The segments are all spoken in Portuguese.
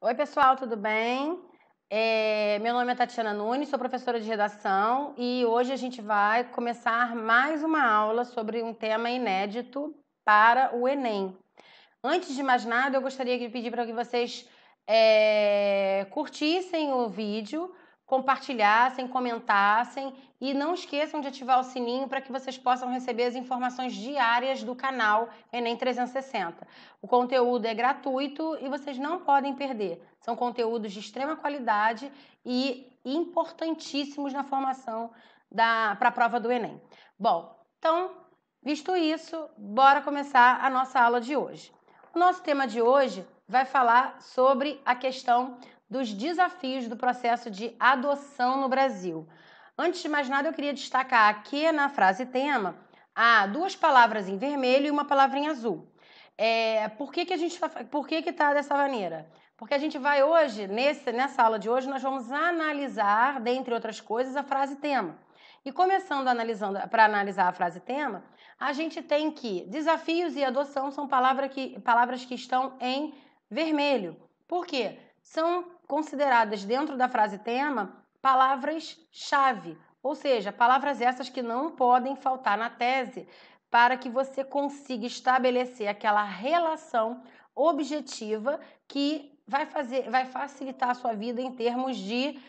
Oi, pessoal, tudo bem? Meu nome é Tatiana Nunes, sou professora de redação e hoje a gente vai começar mais uma aula sobre um tema inédito para o Enem. Antes de mais nada, eu gostaria de pedir para que vocês curtissem o vídeo, compartilhassem, comentassem e não esqueçam de ativar o sininho para que vocês possam receber as informações diárias do canal Enem 360. O conteúdo é gratuito e vocês não podem perder. São conteúdos de extrema qualidade e importantíssimos na formação para a prova do Enem. Bom, então, visto isso, bora começar a nossa aula de hoje. O nosso tema de hoje vai falar sobre a questão dos desafios do processo de adoção no Brasil. Antes de mais nada, eu queria destacar aqui na frase tema há duas palavras em vermelho e uma palavra em azul. Por que está dessa maneira? Porque a gente vai hoje, nessa aula de hoje, nós vamos analisar, dentre outras coisas, a frase tema. E começando para analisar a frase tema, a gente tem que desafios e adoção são palavras que estão em vermelho. Por quê? São consideradas dentro da frase tema palavras-chave, ou seja, palavras essas que não podem faltar na tese para que você consiga estabelecer aquela relação objetiva que vai facilitar a sua vida em termos de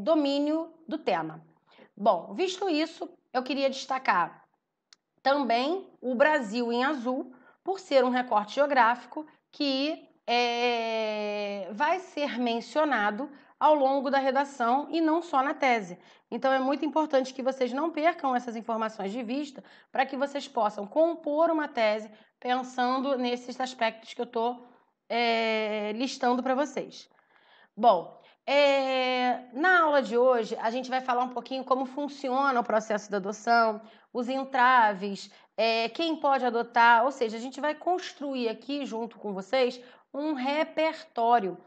domínio do tema. Bom, visto isso, eu queria destacar também o Brasil em azul, por ser um recorte geográfico que vai ser mencionado ao longo da redação e não só na tese. Então é muito importante que vocês não percam essas informações de vista para que vocês possam compor uma tese pensando nesses aspectos que eu estou listando para vocês. Bom, na aula de hoje a gente vai falar um pouquinho como funciona o processo da adoção, os entraves, quem pode adotar, ou seja, a gente vai construir aqui junto com vocês um repertório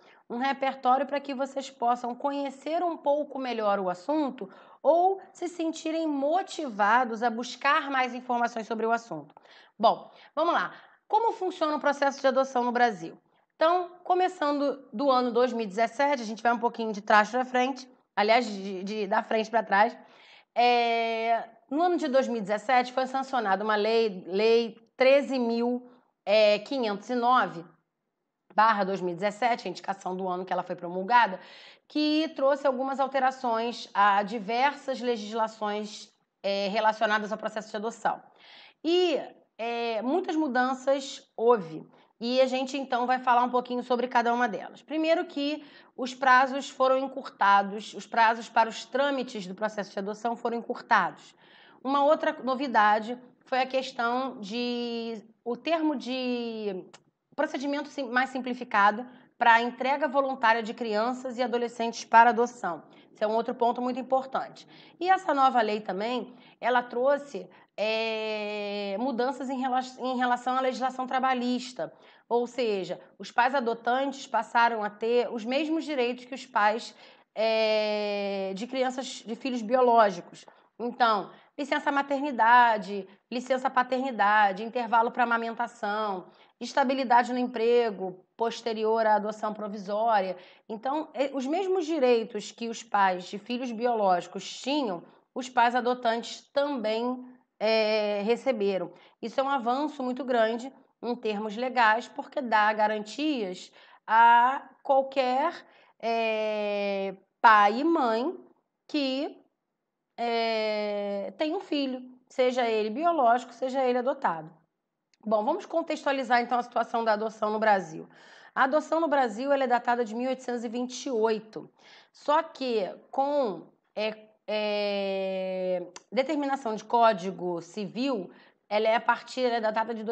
para que vocês possam conhecer um pouco melhor o assunto ou se sentirem motivados a buscar mais informações sobre o assunto. Bom, vamos lá. Como funciona o processo de adoção no Brasil? Então, começando do ano 2017, a gente vai um pouquinho de trás para frente, aliás, da frente para trás. No ano de 2017 foi sancionada uma lei 13.509/2017, a indicação do ano que ela foi promulgada, que trouxe algumas alterações a diversas legislações relacionadas ao processo de adoção. E muitas mudanças houve. E a gente, então, vai falar um pouquinho sobre cada uma delas. Primeiro que os prazos foram encurtados, os prazos para os trâmites do processo de adoção foram encurtados. Uma outra novidade foi a questão o termo de procedimento mais simplificado para a entrega voluntária de crianças e adolescentes para adoção. Esse é um outro ponto muito importante. E essa nova lei também, ela trouxe mudanças em relação à legislação trabalhista, ou seja, os pais adotantes passaram a ter os mesmos direitos que os pais de crianças, de filhos biológicos. Então, licença maternidade, licença paternidade, intervalo para amamentação, estabilidade no emprego posterior à adoção provisória. Então, os mesmos direitos que os pais de filhos biológicos tinham, os pais adotantes também receberam. Isso é um avanço muito grande em termos legais, porque dá garantias a qualquer pai e mãe que tem um filho, seja ele biológico, seja ele adotado. Bom, vamos contextualizar então a situação da adoção no Brasil. A adoção no Brasil ela é datada de 1828, só que com determinação de Código Civil, ela é datada de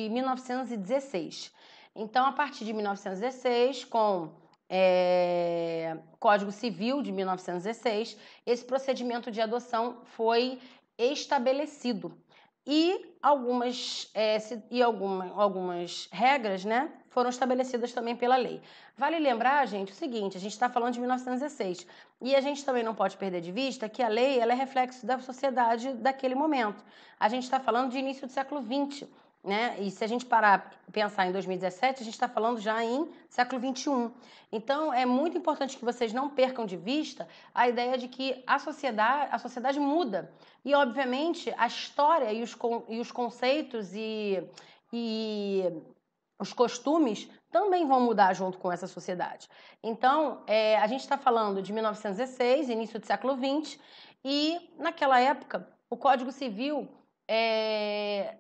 1916. Então, a partir de 1916, com Código Civil de 1916, esse procedimento de adoção foi estabelecido. E algumas regras, né, foram estabelecidas também pela lei. Vale lembrar, gente, o seguinte, a gente está falando de 1916 e a gente também não pode perder de vista que a lei ela é reflexo da sociedade daquele momento. A gente está falando de início do século XX. né? E se a gente parar e pensar em 2017, a gente está falando já em século XXI. Então, é muito importante que vocês não percam de vista a ideia de que a sociedade muda. E, obviamente, a história e os conceitos e os costumes também vão mudar junto com essa sociedade. Então, a gente está falando de 1916, início do século XX, e naquela época o Código Civil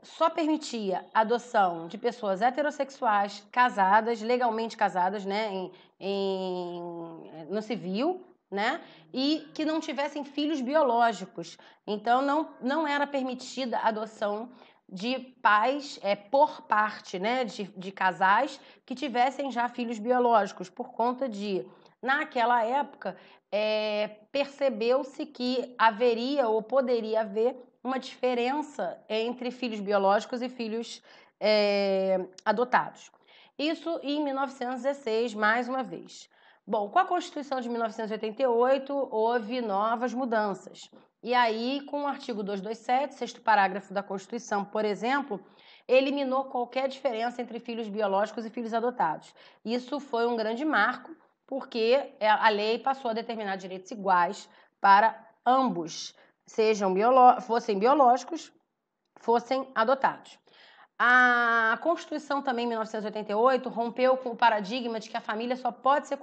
só permitia a adoção de pessoas heterossexuais, casadas, legalmente casadas, né, no civil, né, e que não tivessem filhos biológicos. Então, não era permitida a adoção de pais por parte, né, de casais que tivessem já filhos biológicos, por conta de, naquela época, percebeu-se que haveria ou poderia haver uma diferença entre filhos biológicos e filhos adotados. Isso em 1916, mais uma vez. Bom, com a Constituição de 1988, houve novas mudanças. E aí, com o artigo 227, sexto parágrafo da Constituição, por exemplo, eliminou qualquer diferença entre filhos biológicos e filhos adotados. Isso foi um grande marco, porque a lei passou a determinar direitos iguais para ambos, fossem biológicos, fossem adotados. A Constituição também, em 1988, rompeu com o paradigma de que a família só pode ser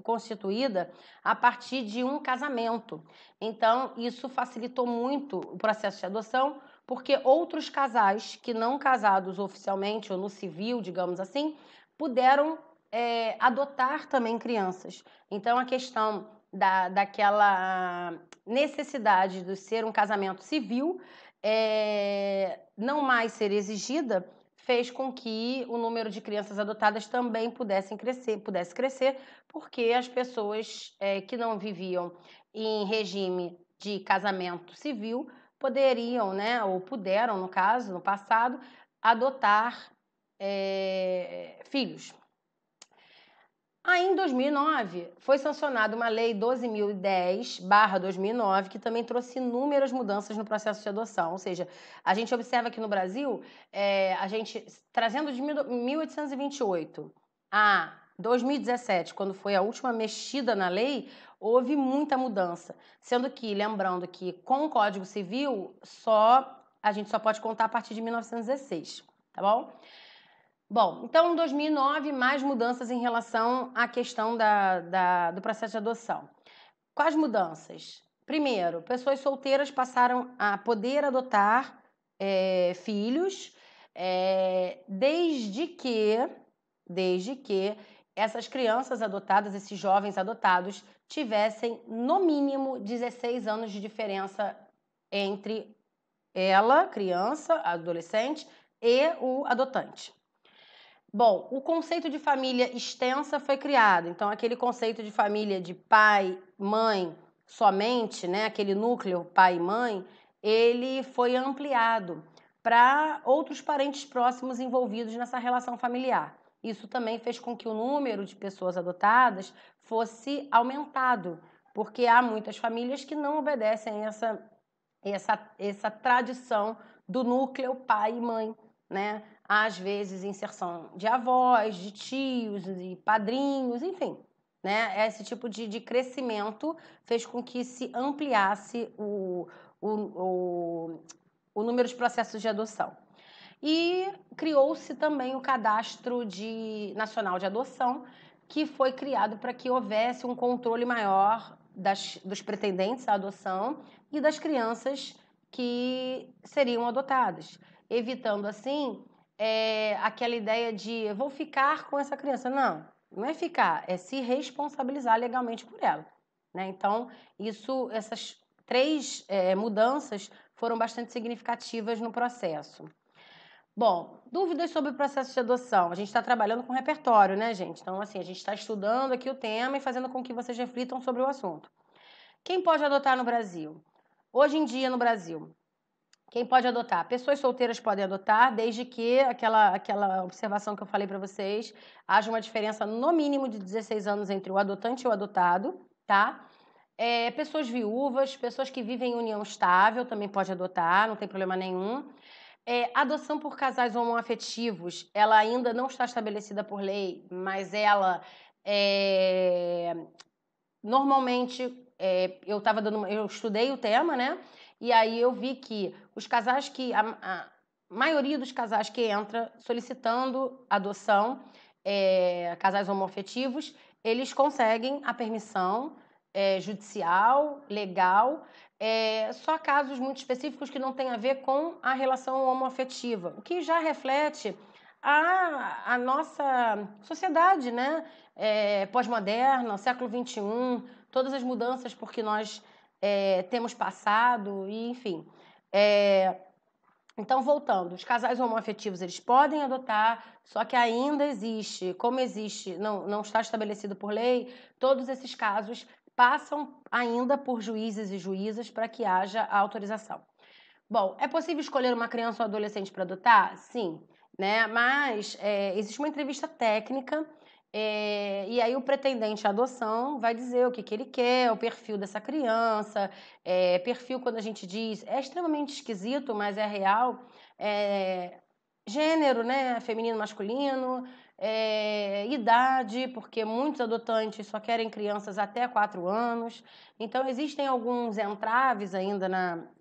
constituída a partir de um casamento. Então, isso facilitou muito o processo de adoção, porque outros casais que não casados oficialmente ou no civil, digamos assim, puderam adotar também crianças. Então, a questão daquela necessidade de ser um casamento civil não mais ser exigida, fez com que o número de crianças adotadas também pudesse crescer, porque as pessoas que não viviam em regime de casamento civil poderiam, né, ou puderam, no caso, no passado, adotar filhos. Aí, em 2009, foi sancionada uma lei 12.010/2009, que também trouxe inúmeras mudanças no processo de adoção. Ou seja, a gente observa que no Brasil, trazendo de 1828 a 2017, quando foi a última mexida na lei, houve muita mudança. Sendo que, lembrando que com o Código Civil, a gente só pode contar a partir de 1916, tá bom? Bom, então em 2009, mais mudanças em relação à questão do processo de adoção. Quais mudanças? Primeiro, pessoas solteiras passaram a poder adotar filhos, desde que essas crianças adotadas, esses jovens adotados, tivessem no mínimo 16 anos de diferença entre ela, criança, adolescente, e o adotante. Bom, o conceito de família extensa foi criado. Então, aquele conceito de família de pai, mãe somente, né, aquele núcleo pai e mãe, ele foi ampliado para outros parentes próximos envolvidos nessa relação familiar. Isso também fez com que o número de pessoas adotadas fosse aumentado, porque há muitas famílias que não obedecem essa tradição do núcleo pai e mãe, né? Às vezes inserção de avós, de tios e padrinhos, enfim, né? Esse tipo de crescimento fez com que se ampliasse o número de processos de adoção. E criou-se também o Cadastro Nacional de Adoção, que foi criado para que houvesse um controle maior dos pretendentes à adoção e das crianças que seriam adotadas, evitando assim aquela ideia de vou ficar com essa criança. Não é ficar, é se responsabilizar legalmente por ela, né? Então, essas três mudanças foram bastante significativas no processo. Bom, dúvidas sobre o processo de adoção? A gente está trabalhando com repertório, né, gente? Então, assim, a gente está estudando aqui o tema e fazendo com que vocês reflitam sobre o assunto. Quem pode adotar no Brasil? Hoje em dia, no Brasil, quem pode adotar? Pessoas solteiras podem adotar, desde que aquela observação que eu falei para vocês, haja uma diferença no mínimo de 16 anos entre o adotante e o adotado, tá? Pessoas viúvas, pessoas que vivem em união estável também pode adotar, não tem problema nenhum. Adoção por casais homoafetivos, ela ainda não está estabelecida por lei, mas ela normalmente eu estudei o tema, né? E aí eu vi que os casais que a maioria dos casais que entra solicitando adoção, casais homoafetivos, eles conseguem a permissão judicial, legal. Só casos muito específicos que não têm a ver com a relação homoafetiva, o que já reflete a nossa sociedade, né? Pós-moderna, século XXI, todas as mudanças porque nós temos passado, e enfim. Então, voltando, os casais homoafetivos eles podem adotar, só que ainda existe, como existe, não está estabelecido por lei, todos esses casos passam ainda por juízes e juízas para que haja a autorização. Bom, é possível escolher uma criança ou adolescente para adotar? Sim, né? Mas existe uma entrevista técnica e aí o pretendente à adoção vai dizer o que ele quer, o perfil dessa criança. Perfil, quando a gente diz, é extremamente esquisito, mas é real. Gênero, né? Feminino, masculino. Idade, porque muitos adotantes só querem crianças até 4 anos. Então, existem alguns entraves ainda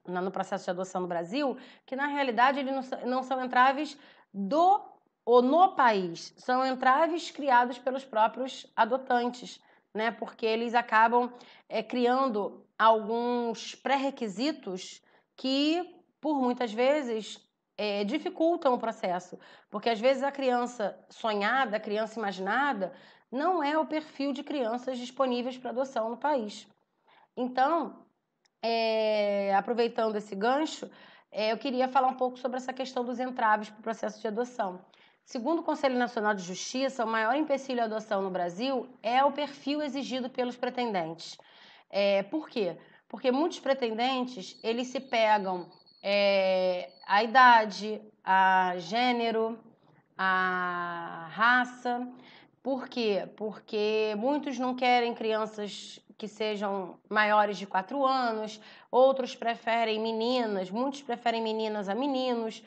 no processo de adoção no Brasil, que na realidade eles não são entraves no país, são entraves criados pelos próprios adotantes, né? Porque eles acabam criando alguns pré-requisitos que, por muitas vezes, dificultam o processo. Porque às vezes a criança sonhada, a criança imaginada, não é o perfil de crianças disponíveis para adoção no país. Então, aproveitando esse gancho, eu queria falar um pouco sobre essa questão dos entraves para o processo de adoção. Segundo o Conselho Nacional de Justiça, o maior empecilho à adoção no Brasil é o perfil exigido pelos pretendentes. Por quê? Porque muitos pretendentes, eles se pegam a idade, a gênero, a raça. Por quê? Porque muitos não querem crianças que sejam maiores de 4 anos, outros preferem meninas, muitos preferem meninas a meninos.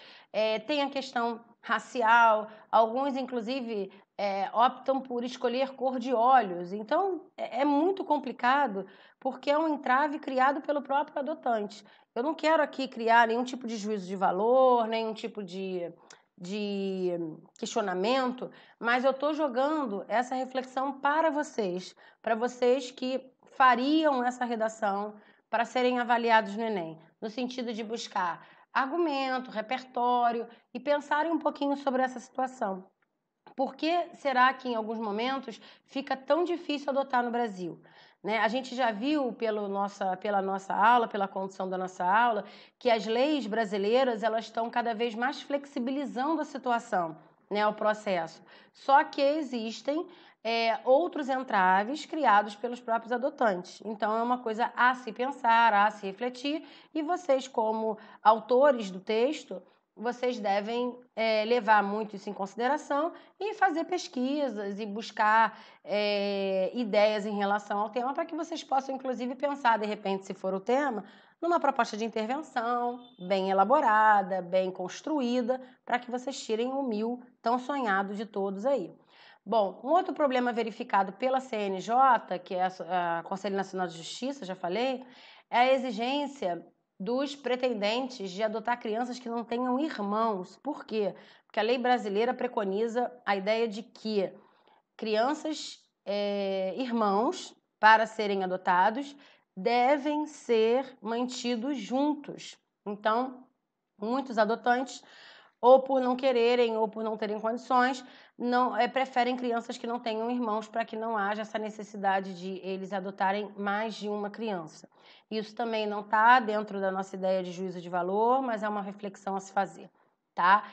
Tem a questão racial, alguns, inclusive, optam por escolher cor de olhos. Então, é muito complicado, porque é um entrave criado pelo próprio adotante. Eu não quero aqui criar nenhum tipo de juízo de valor, nenhum tipo de questionamento, mas eu estou jogando essa reflexão para vocês que fariam essa redação para serem avaliados no Enem, no sentido de buscar argumento, repertório e pensarem um pouquinho sobre essa situação. Por que será que em alguns momentos fica tão difícil adotar no Brasil? Né? A gente já viu pela nossa aula, pela condução da nossa aula, que as leis brasileiras elas estão cada vez mais flexibilizando a situação, né, o processo. Só que existem outros entraves criados pelos próprios adotantes. Então é uma coisa a se pensar, a se refletir, e vocês, como autores do texto, vocês devem levar muito isso em consideração e fazer pesquisas e buscar ideias em relação ao tema para que vocês possam, inclusive, pensar, de repente, se for o tema, numa proposta de intervenção bem elaborada, bem construída, para que vocês tirem o 1000 tão sonhado de todos aí. Bom, um outro problema verificado pela CNJ, que é a Conselho Nacional de Justiça, já falei, é a exigência dos pretendentes de adotar crianças que não tenham irmãos. Por quê? Porque a lei brasileira preconiza a ideia de que crianças irmãos, para serem adotados, devem ser mantidos juntos. Então, muitos adotantes, ou por não quererem ou por não terem condições, preferem crianças que não tenham irmãos para que não haja essa necessidade de eles adotarem mais de uma criança. Isso também não está dentro da nossa ideia de juízo de valor, mas é uma reflexão a se fazer, tá?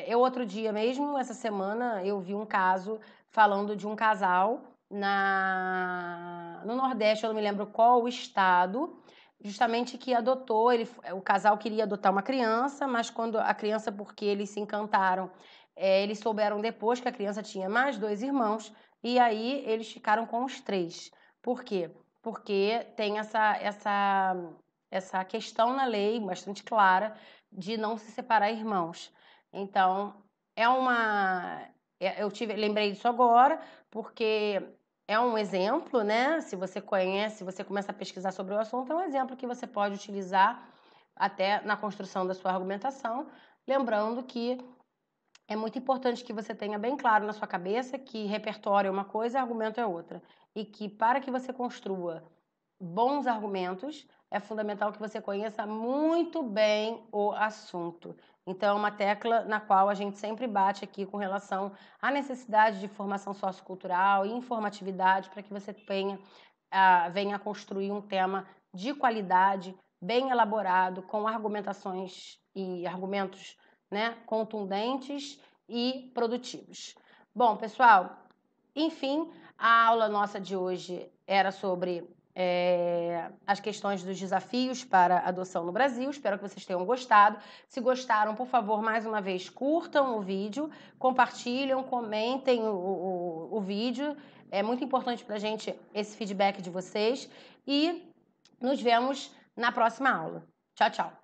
Eu outro dia mesmo, essa semana, eu vi um caso falando de um casal no Nordeste, eu não me lembro qual o estado, justamente que adotou, o casal queria adotar uma criança, mas quando a criança, porque eles se encantaram, eles souberam depois que a criança tinha mais 2 irmãos, e aí eles ficaram com os 3. Por quê? Porque tem essa questão na lei, bastante clara, de não se separar irmãos. Então, lembrei disso agora, porque é um exemplo, né? Se você conhece, se você começa a pesquisar sobre o assunto, é um exemplo que você pode utilizar até na construção da sua argumentação, lembrando que é muito importante que você tenha bem claro na sua cabeça que repertório é uma coisa e argumento é outra. E que para que você construa bons argumentos, é fundamental que você conheça muito bem o assunto. Então, é uma tecla na qual a gente sempre bate aqui com relação à necessidade de formação sociocultural e informatividade para que você venha a construir um tema de qualidade, bem elaborado, com argumentações e argumentos, né, contundentes e produtivos. Bom, pessoal, enfim, a aula nossa de hoje era sobre as questões dos desafios para a adoção no Brasil. Espero que vocês tenham gostado. Se gostaram, por favor, mais uma vez, curtam o vídeo, compartilhem, comentem o vídeo. É muito importante para a gente esse feedback de vocês. E nos vemos na próxima aula. Tchau, tchau!